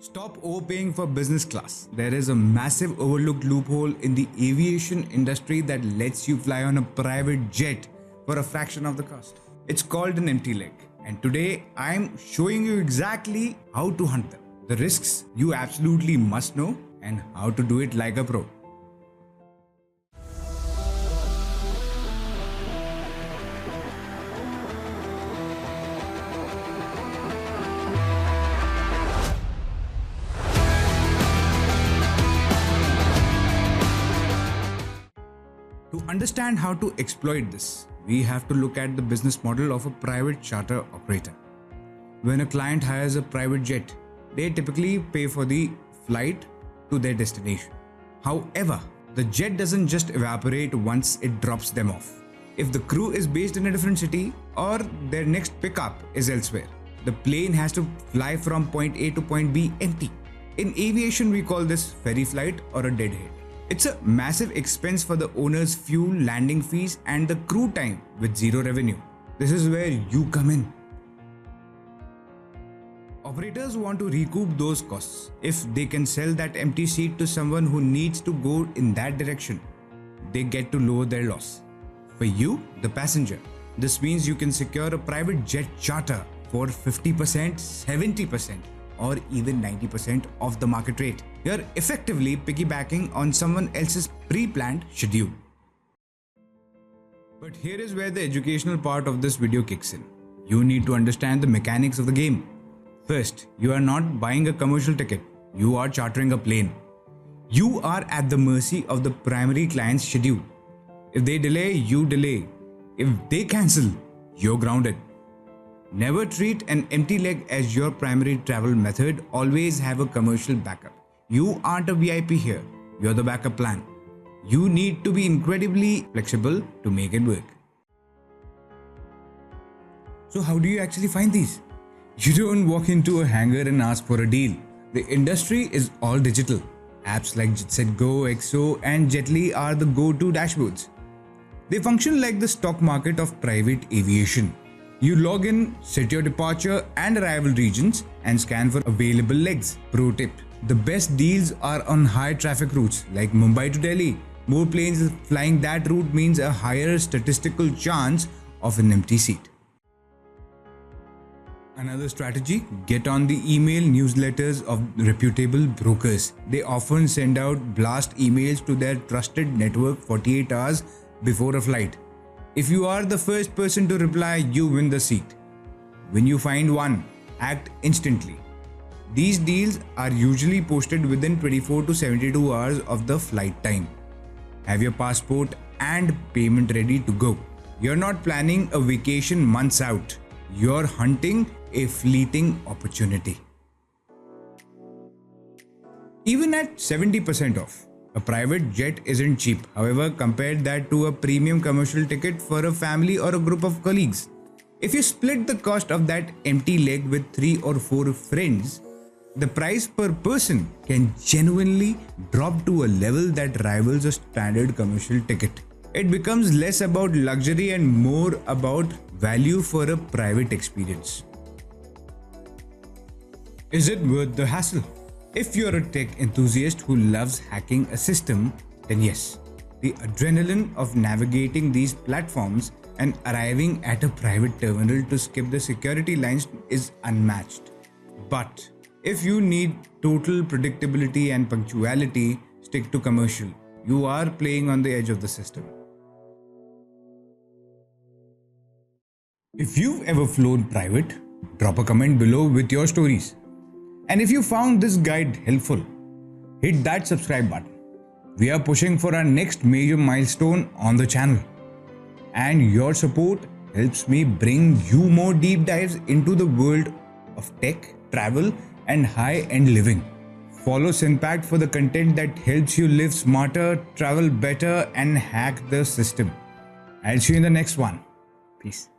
Stop overpaying for business class. There is a massive overlooked loophole in the aviation industry that lets you fly on a private jet for a fraction of the cost. It's called an empty leg. And today I'm showing you exactly how to hunt them, the risks you absolutely must know, and how to do it like a pro. To understand how to exploit this, we have to look at the business model of a private charter operator. When a client hires a private jet, they typically pay for the flight to their destination. However, the jet doesn't just evaporate once it drops them off. If the crew is based in a different city or their next pickup is elsewhere, the plane has to fly from point A to point B empty. In aviation, we call this ferry flight or a deadhead. It's a massive expense for the owner's fuel, landing fees, and the crew time with zero revenue. This is where you come in. Operators want to recoup those costs. If they can sell that empty seat to someone who needs to go in that direction, they get to lower their loss. For you, the passenger, this means you can secure a private jet charter for 50%, 70%, or even 90% of the market rate. You're effectively piggybacking on someone else's pre-planned schedule. But here is where the educational part of this video kicks in. You need to understand the mechanics of the game. First, you are not buying a commercial ticket. You are chartering a plane. You are at the mercy of the primary client's schedule. If they delay, you delay. If they cancel, you're grounded. Never treat an empty leg as your primary travel method. Always have a commercial backup. You aren't a VIP here. You're the backup plan. You need to be incredibly flexible to make it work. So how do you actually find these? You don't walk into a hangar and ask for a deal. The industry is all digital. Apps like JetSetGo, XO, and Jetly are the go-to dashboards. They function like the stock market of private aviation. You log in, set your departure and arrival regions, and scan for available legs. Pro tip: the best deals are on high traffic routes like Mumbai to Delhi. More planes flying that route means a higher statistical chance of an empty seat. Another strategy: get on the email newsletters of reputable brokers. They often send out blast emails to their trusted network 48 hours before a flight. If you are the first person to reply, you win the seat. When you find one, act instantly. These deals are usually posted within 24 to 72 hours of the flight time. Have your passport and payment ready to go. You're not planning a vacation months out. You're hunting a fleeting opportunity. Even at 70% off, a private jet isn't cheap. However, compare that to a premium commercial ticket for a family or a group of colleagues. If you split the cost of that empty leg with 3 or 4 friends, the price per person can genuinely drop to a level that rivals a standard commercial ticket. It becomes less about luxury and more about value for a private experience. Is it worth the hassle? If you're a tech enthusiast who loves hacking a system, then yes. The adrenaline of navigating these platforms and arriving at a private terminal to skip the security lines is unmatched. But if you need total predictability and punctuality, stick to commercial. You are playing on the edge of the system. If you've ever flown private, drop a comment below with your stories. And if you found this guide helpful, hit that subscribe button. We are pushing for our next major milestone on the channel. And your support helps me bring you more deep dives into the world of tech, travel, and high-end living. Follow Sinpact for the content that helps you live smarter, travel better, and hack the system. I'll see you in the next one. Peace.